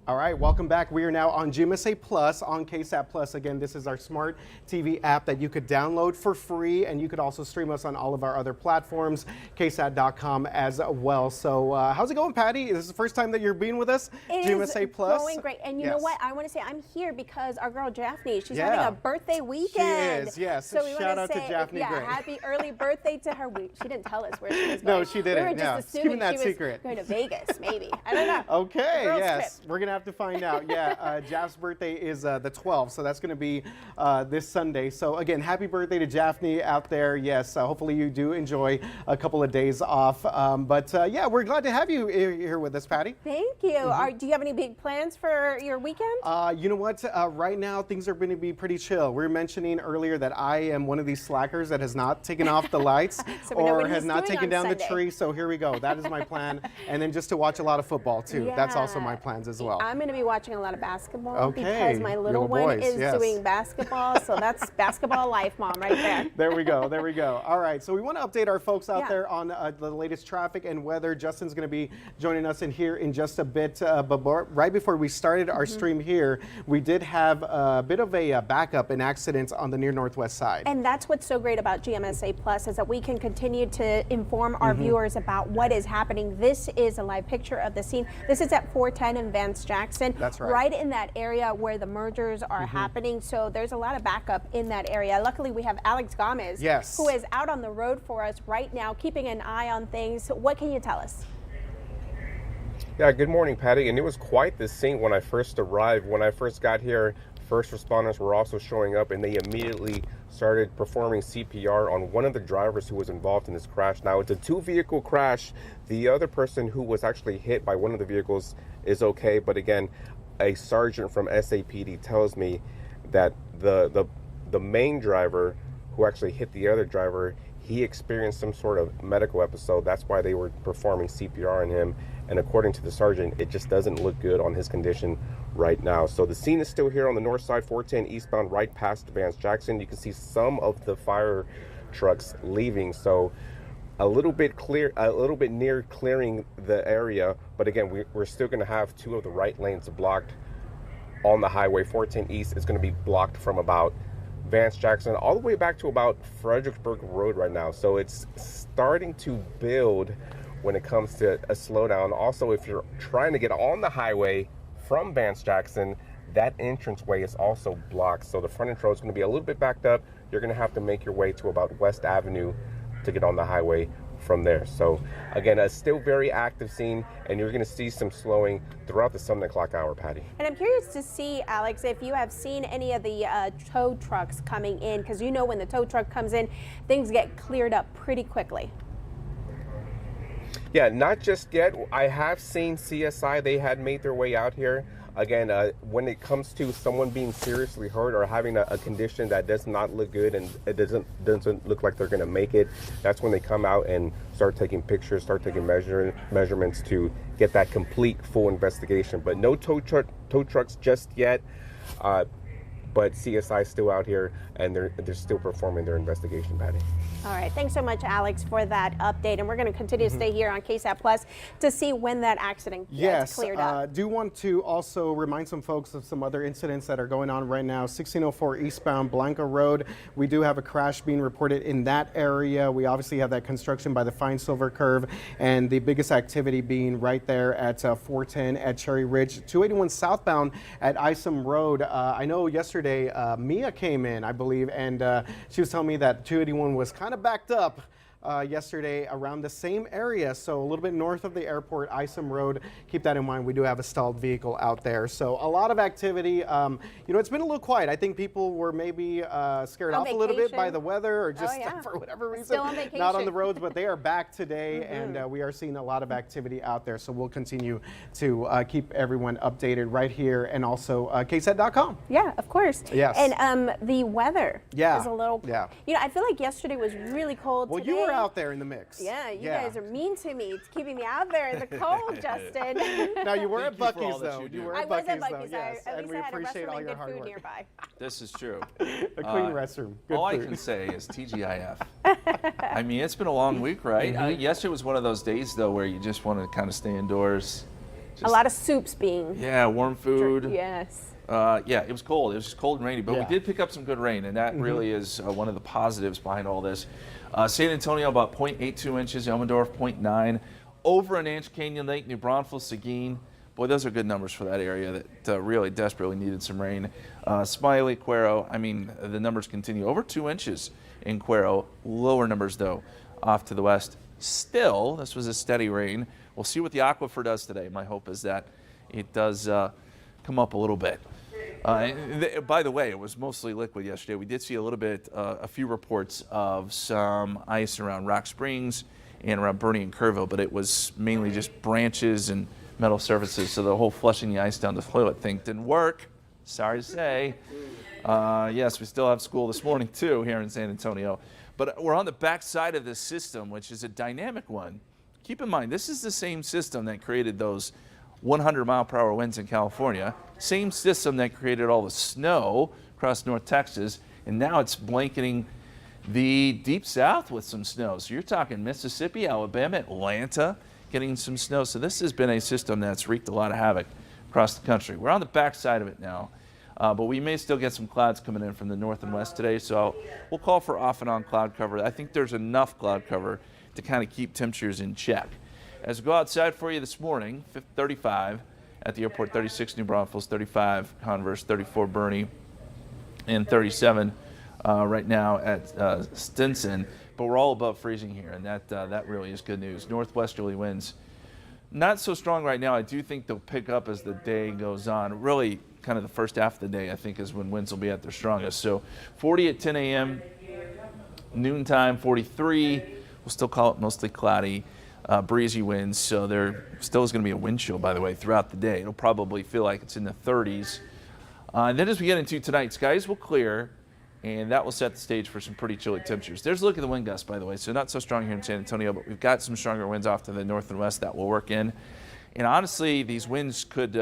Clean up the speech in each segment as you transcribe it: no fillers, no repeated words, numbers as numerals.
All right, welcome back. We are now on GMSA Plus, on KSAT Plus. Again, this is our smart TV app that you could download for free, and you could also stream us on all of our other platforms, KSAT.com as well. So how's it going, Patty? Is this the first time that you're being with us? GMSA Plus? Going great. And you know what? I want to say I'm here because our girl Jaffney, she's Yeah. having a birthday weekend. She is, yes. So we Shout want out to to say, Jaffney Gray. happy early birthday to her. She didn't tell us where she was going. No, she didn't. We were just assuming keeping that she was secret. going to Vegas, maybe. I don't know. Okay, Girls yes. trip. We're going to have to find out. Yeah, Jaff's birthday is the 12th, so that's going to be this Sunday. So again, happy birthday to Jaffney out there. Yes, hopefully you do enjoy a couple of days off. But yeah, we're glad to have you here with us, Patty. Thank you. Do you have any big plans for your weekend? You know what? Right now, things are going to be pretty chill. We were mentioning earlier that I am one of these slackers that has not taken off the lights So we know or what has he's not doing taken on down the Sunday. tree. So here we go. That is my plan. And then just to watch a lot of football, too. That's also my Yeah. plans as well. I'm going to be watching a lot of basketball Okay. because my little Little one boys, is yes. doing basketball. So that's basketball life, Mom, right there. There we go. There we go. All right. So we want to update our folks out Yeah. there on the latest traffic and weather. Justin's going to be joining us in here in just a bit. But right before we started our stream here, we did have a bit of a backup in accidents on the near northwest side. And that's what's so great about GMSA Plus is that we can continue to inform our viewers about what is happening. This is a live picture of the scene. This is at 410 in Vance Jackson. That's right. Right in that area where the mergers are happening. So there's a lot of backup in that area. Luckily, we have Alex Gomez, Yes. who is out on the road for us right now, keeping an eye on things. What can you tell us? Yeah, good morning, Patty. And it was quite the scene when I first arrived. When I first got here, first responders were also showing up, and they immediately started performing CPR on one of the drivers who was involved in this crash. Now, it's a two-vehicle crash. The other person who was actually hit by one of the vehicles is okay, but again, a sergeant from SAPD tells me that the main driver who actually hit the other driver, he experienced some sort of medical episode. That's why they were performing CPR on him. And according to the sergeant, it just doesn't look good on his condition right now. So the scene is still here on the north side, 410 eastbound, right past Vance Jackson. You can see some of the fire trucks leaving. So a little bit near clearing the area. But again, we're still going to have two of the right lanes blocked on the highway. 410 East is going to be blocked from about Vance Jackson all the way back to about Fredericksburg Road right now. So it's starting to build when it comes to a slowdown. Also, if you're trying to get on the highway from Vance Jackson, that entranceway is also blocked. So the frontage road is going to be a little bit backed up. You're going to have to make your way to about West Avenue to get on the highway from there. So again, a still very active scene, and you're going to see some slowing throughout the 7 o'clock hour, Patty. And I'm curious to see, Alex, if you have seen any of the tow trucks coming in, because you know when the tow truck comes in, things get cleared up pretty quickly. Yeah, not just yet. I have seen CSI. They had made their way out here. Again, when it comes to someone being seriously hurt or having a condition that does not look good and it doesn't look like they're going to make it, that's when they come out and start taking pictures, start taking measurements to get that complete full investigation. But no tow trucks just yet. But CSI is still out here, and they're still performing their investigation, Patty. All right. Thanks so much, Alex, for that update. And we're going to continue to stay here on KSAT Plus to see when that accident gets cleared up. Do want to also remind some folks of some other incidents that are going on right now. 1604 eastbound Blanca Road. We do have a crash being reported in that area. We obviously have that construction by the Fine Silver Curve, and the biggest activity being right there at 410 at Cherry Ridge. 281 southbound at Isom Road. I know yesterday Mia came in, I believe, and she was telling me that 281 was kind of backed up yesterday around the same area, so a little bit north of the airport, Isom Road. Keep that in mind. We do have a stalled vehicle out there, so a lot of activity. You know, it's been a little quiet. I think people were maybe scared off a little bit by the weather, or just for whatever reason Still on vacation. not on the roads, but they are back today, and we are seeing a lot of activity out there, so we'll continue to keep everyone updated right here, and also KSAT.com. Yeah, of course. Yes. And the weather is a little, you know, I feel like yesterday was really cold. Well, today, you were out there in the mix. Yeah, you guys are mean to me. It's keeping me out there in the cold, Justin. Now, you were at Thank you for Buc-ee's, all that though. you do. You were I at was Buc-ee's, at though, Buc-ee's. yes, At and least we I had a appreciate restroom all and your good hard food work. nearby. This is true. A clean restroom. Good All food. I can say is TGIF. I mean, it's been a long week, right? Yesterday was one of those days, though, where you just want to kind of stay indoors, A lot of soups being. Yeah, warm food. Yes. Yeah, it was cold. It was just cold and rainy, but Yeah. we did pick up some good rain, and that really is one of the positives behind all this. San Antonio about 0.82 inches, Elmendorf 0.9, over an inch, Canyon Lake, New Braunfels, Seguin. Boy, those are good numbers for that area that really desperately needed some rain. Smiley, Cuero, I mean, the numbers continue. Over 2 inches in Cuero. Lower numbers, though, off to the west. Still, this was a steady rain. We'll see what the aquifer does today. My hope is that it does come up a little bit. By the way, it was mostly liquid yesterday. We did see a little bit, a few reports of some ice around Rock Springs and around Bernie and Kerrville, but it was mainly just branches and metal surfaces. So the whole flushing the ice down the toilet thing didn't work. Sorry to say. Yes, we still have school this morning too here in San Antonio. But we're on the back side of this system, which is a dynamic one. Keep in mind, this is the same system that created those 100-mile-per-hour winds in California, same system that created all the snow across North Texas, and now it's blanketing the deep south with some snow. So you're talking Mississippi, Alabama, Atlanta getting some snow. So this has been a system that's wreaked a lot of havoc across the country. We're on the back side of it now, but we may still get some clouds coming in from the north and west today, so we'll call for off and on cloud cover. I think there's enough cloud cover to kind of keep temperatures in check. As we go outside for you this morning, 35 at the airport, 36 New Braunfels, 35 Converse, 34 Bernie, and 37 right now at Stinson. But we're all above freezing here, and that really is good news. Northwesterly winds, not so strong right now. I do think they'll pick up as the day goes on. Really, kind of the first half of the day, I think, is when winds will be at their strongest. So 40 at 10 a.m., noontime 43. We'll still call it mostly cloudy. Breezy winds, so there still is going to be a wind chill, by the way, throughout the day. It'll probably feel like it's in the 30s. And then as we get into tonight, skies will clear, and that will set the stage for some pretty chilly temperatures. There's a look at the wind gusts, by the way, so not so strong here in San Antonio, but we've got some stronger winds off to the north and west that will work in. And honestly, these winds could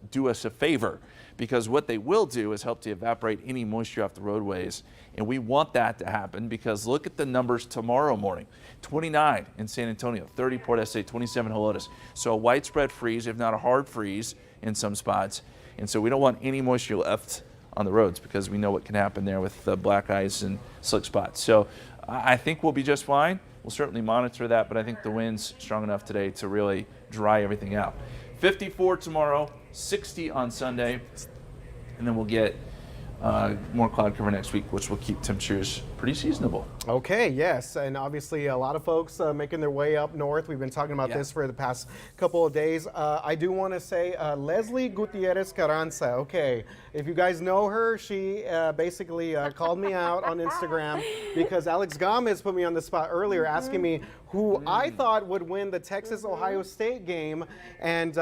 do us a favor, because what they will do is help to evaporate any moisture off the roadways. And we want that to happen, because look at the numbers tomorrow morning. 29 in San Antonio, 30 Port SA, 27 Helotes. So a widespread freeze, if not a hard freeze in some spots. And so we don't want any moisture left on the roads, because we know what can happen there with black ice and slick spots. So I think we'll be just fine. We'll certainly monitor that, but I think the wind's strong enough today to really dry everything out. 54 tomorrow, 60 on Sunday, and then we'll get more cloud cover next week, which will keep temperatures pretty seasonable. Okay, yes, and obviously a lot of folks making their way up north. We've been talking about this for the past couple of days. I do want to say Leslie Gutierrez Carranza. Okay, if you guys know her, she basically called me out on Instagram because Alex Gomez put me on the spot earlier asking me who I thought would win the Texas-Ohio State game. And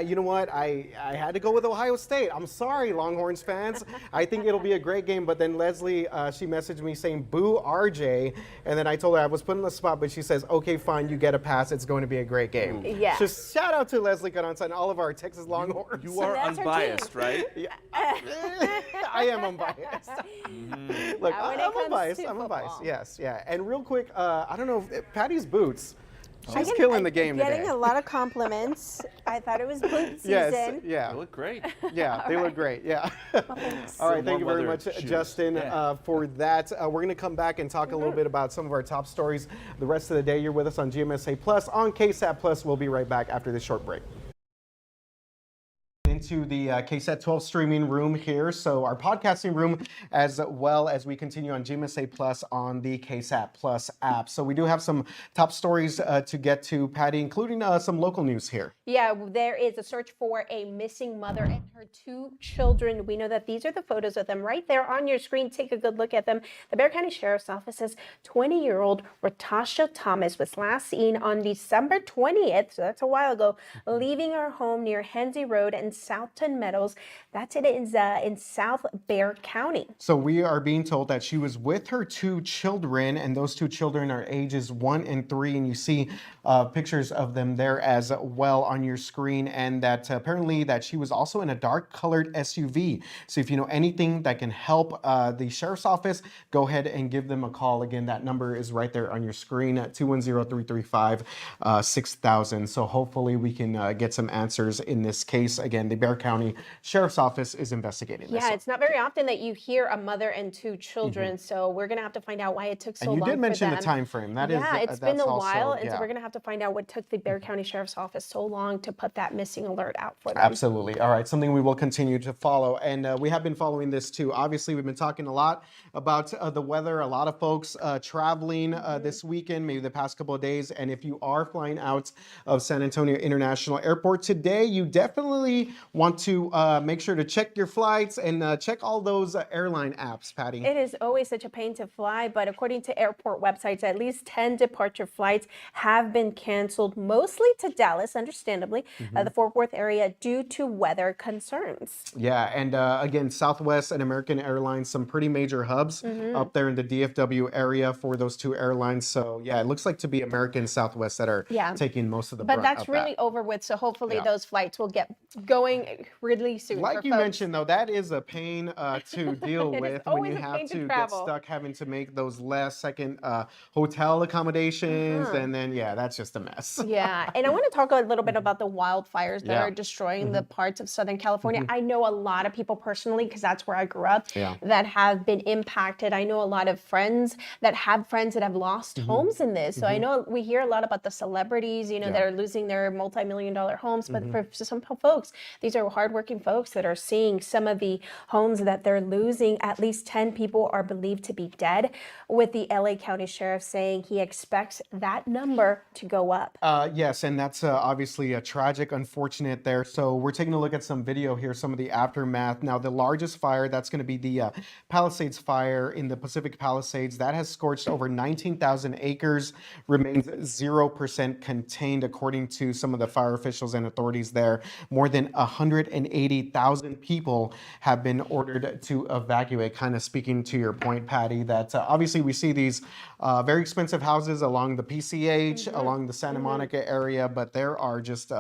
you know what? I had to go with Ohio State. I'm sorry, Longhorns fans. I think it'll be a great game. But then Leslie, she messaged me saying, boo RJ. And then I told her I was put on the spot, but she says, okay, fine, you get a pass. It's going to be a great game. Yeah. Just shout out to Leslie Carranza and all of our Texas Longhorns. You are unbiased, right? Yeah. I am unbiased. Look, I'm unbiased. I'm unbiased. Yes, yeah. And real quick, I don't know, Patty's boots. She's killing the game today. Getting a lot of compliments. I thought it was boot season. Yes, yeah. They look great. Yeah, they look great. Yeah. All right, thank you very much, Justin, for that. We're going to come back and talk a little bit about some of our top stories the rest of the day. You're with us on GMSA Plus, on KSAT Plus. We'll be right back after this short break. Into the KSAT 12 streaming room here. So our podcasting room, as well as we continue on GMSA Plus on the KSAT Plus app. So we do have some top stories to get to, Patty, including some local news here. Yeah, there is a search for a missing mother and her 2 children. We know that these are the photos of them right there on your screen. Take a good look at them. The Bexar County Sheriff's Office says 20-year-old Ratasha Thomas was last seen on December 20th, so that's a while ago, leaving her home near Hensey Road and South Southton Meadows. That's it is in South Bexar County. So we are being told that she was with her 2 children, and those 2 children are ages 1 and 3, and you see pictures of them there as well on your screen, and that apparently that she was also in a dark colored SUV. So if you know anything that can help the sheriff's office, go ahead and give them a call. Again, that number is right there on your screen at 210-335-6000. So hopefully we can get some answers in this case. Again, the Bexar County Sheriff's Office is investigating this. Yeah, it's not very often that you hear a mother and 2 children, so we're gonna have to find out why it took so long. And you did mention for the them. time frame. That is, yeah, it's been a also, while, and so yeah. we're gonna have to find out what took the Bexar County Sheriff's Office so long to put that missing alert out for them. Absolutely. All right, something we will continue to follow, and we have been following this too. Obviously, we've been talking a lot about the weather. A lot of folks traveling this weekend, maybe the past couple of days, and if you are flying out of San Antonio International Airport today, you definitely want to make sure to check your flights and check all those airline apps, Patty. It is always such a pain to fly, but according to airport websites, at least 10 departure flights have been canceled, mostly to Dallas, understandably, the Fort Worth area, due to weather concerns. Yeah, and again, Southwest and American Airlines, some pretty major hubs up there in the DFW area for those 2 airlines. So yeah, it looks like to be American and Southwest that are taking most of the But brunt that's of really that. over with, so hopefully those flights will get going really soon. Like for you folks. mentioned, though, that is a pain to deal It is with when always you a have pain to to get travel. stuck having to make those last second hotel accommodations, and then yeah, that's just a mess. Yeah, and I want to talk a little bit about the wildfires that Yeah. are destroying the parts of Southern California. I know a lot of people personally, because that's where I grew up, that have been impacted. I know a lot of friends that have friends that have lost homes in this. So I know we hear a lot about the celebrities, you know, that are losing their multi-million-dollar homes. But for some folks, these are hardworking folks that are seeing some of the homes that they're losing. At least 10 people are believed to be dead, with the LA County Sheriff saying he expects that number to go up. Yes, and that's obviously a tragic, unfortunate there. So we're taking a look at some video here, some of the aftermath. Now, the largest fire, that's going to be the Palisades fire in the Pacific Palisades. That has scorched over 19,000 acres, remains 0% contained, according to some of the fire officials and authorities there. More than 180,000 people have been ordered to evacuate, kind of speaking to your point, Patty, that obviously we see these very expensive houses along the PCH, along the Santa Monica area, but there are just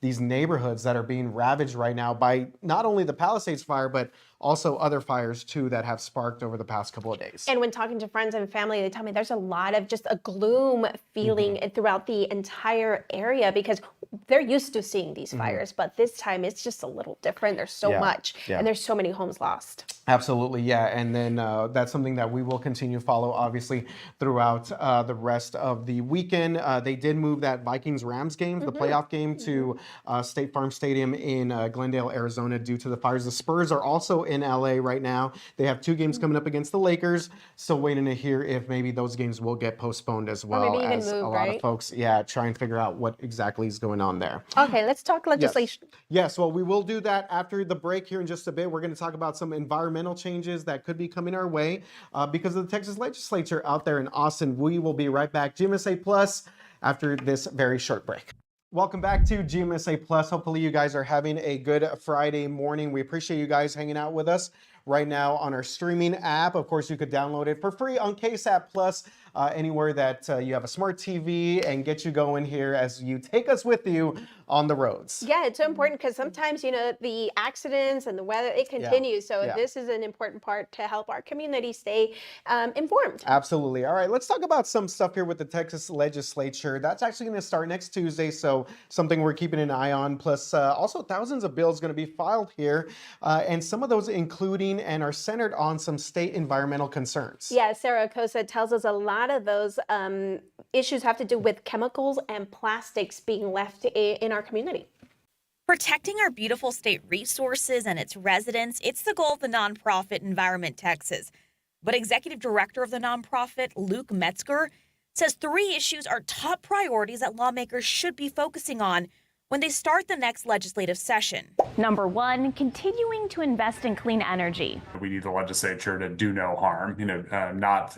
these neighborhoods that are being ravaged right now by not only the Palisades fire, but also other fires too that have sparked over the past couple of days. And when talking to friends and family, they tell me there's a lot of just a gloom feeling throughout the entire area, because they're used to seeing these fires, but this time it's just a little different. There's so much, and there's so many homes lost. Absolutely, yeah. And then that's something that we will continue to follow, obviously, throughout the rest of the weekend. They did move that Vikings-Rams game, the playoff game, to State Farm Stadium in Glendale, Arizona, due to the fires. The Spurs are also in LA right now. They have 2 games coming up against the Lakers. Still waiting to hear if maybe those games will get postponed as well, maybe even as move, a lot right? of folks, try and figure out what exactly is going on there. Okay, let's talk legislation. Yes, well, we will do that after the break here in just a bit. We're going to talk about some environmental changes that could be coming our way because of the Texas legislature out there in Austin. We will be right back. GMSA Plus after this very short break. Welcome back to GMSA Plus. Hopefully you guys are having a good Friday morning. We appreciate you guys hanging out with us right now on our streaming app. Of course, you could download it for free on KSAT Plus anywhere that you have a smart TV, and get you going here as you take us with you on the roads. Yeah, it's so important because sometimes, you know, the accidents and the weather, it continues. So this is an important part to help our community stay informed. Absolutely. All right, let's talk about some stuff here with the Texas legislature. That's actually going to start next Tuesday, so something we're keeping an eye on. Plus, also thousands of bills going to be filed here, and some of those including and are centered on some state environmental concerns. Yeah, Sarah Acosta tells us a lot of those issues have to do with chemicals and plastics being left in our community. Protecting our beautiful state resources and its residents, it's the goal of the nonprofit Environment Texas. But executive director of the nonprofit, Luke Metzger, says 3 issues are top priorities that lawmakers should be focusing on when they start the next legislative session. Number one, continuing to invest in clean energy. We need the legislature to do no harm, not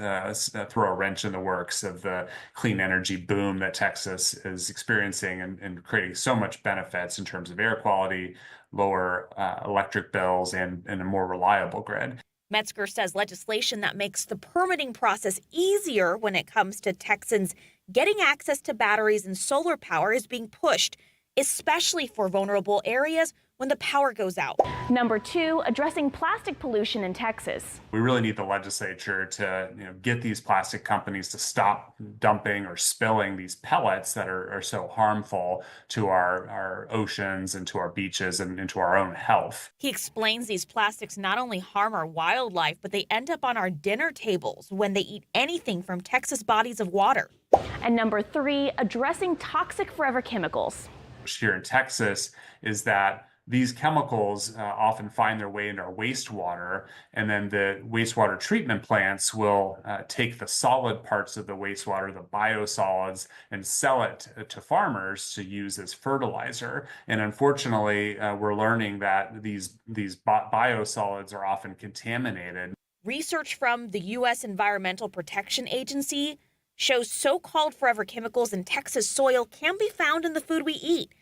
throw a wrench in the works of the clean energy boom that Texas is experiencing and creating so much benefits in terms of air quality, lower electric bills, and a more reliable grid. Metzger says legislation that makes the permitting process easier when it comes to Texans getting access to batteries and solar power is being pushed, especially for vulnerable areas when the power goes out. Number two, addressing plastic pollution in Texas. We really need the legislature to get these plastic companies to stop dumping or spilling these pellets that are so harmful to our oceans and to our beaches and to our own health. He explains these plastics not only harm our wildlife, but they end up on our dinner tables when they eat anything from Texas bodies of water. And number three, addressing toxic forever chemicals. Here in Texas is that these chemicals often find their way into our wastewater, and then the wastewater treatment plants will take the solid parts of the wastewater, the biosolids, and sell it to farmers to use as fertilizer. And unfortunately, we're learning that these biosolids are often contaminated. Research from the U.S. Environmental Protection Agency shows so-called forever chemicals in Texas soil can be found in the food we eat,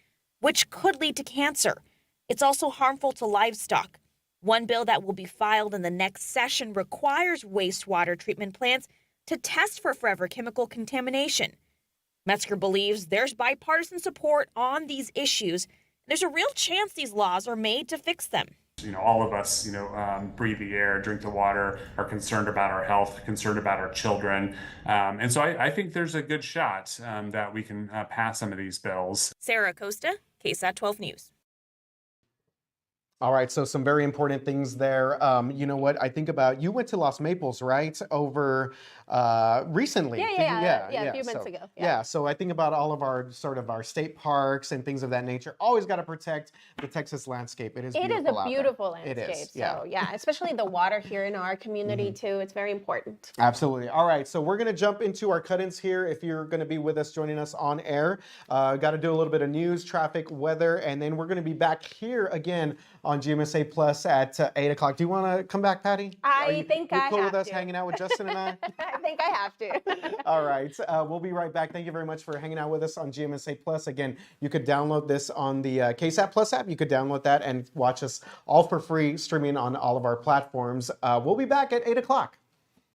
which could lead to cancer. It's also harmful to livestock. One bill that will be filed in the next session requires wastewater treatment plants to test for forever chemical contamination. Metzger believes there's bipartisan support on these issues. There's a real chance these laws are made to fix them. All of us, breathe the air, drink the water, are concerned about our health, concerned about our children. And so I think there's a good shot that we can pass some of these bills. Sarah Acosta, KSAT 12 News. All right, so some very important things there. You know what? I think about, you went to Los Maples, right? Over recently. Yeah, a few months ago. Yeah, so I think about all of our our state parks and things of that nature. Always got to protect the Texas landscape. It is beautiful a beautiful landscape. It is, So yeah, especially the water here in our community too. It's very important. Absolutely. All right, so we're going to jump into our cut-ins here. If you're going to be with us, joining us on air, got to do a little bit of news, traffic, weather, and then we're going to be back here again on GMSA Plus at 8 o'clock. Do you want to come back, Patty? I think I cool have with us to. hanging out with Justin and I? I think I have to. All right, we'll be right back. Thank you very much for hanging out with us on GMSA Plus. Again, you could download this on the KSAT Plus app. You could download that and watch us all for free, streaming on all of our platforms. We'll be back at 8 o'clock.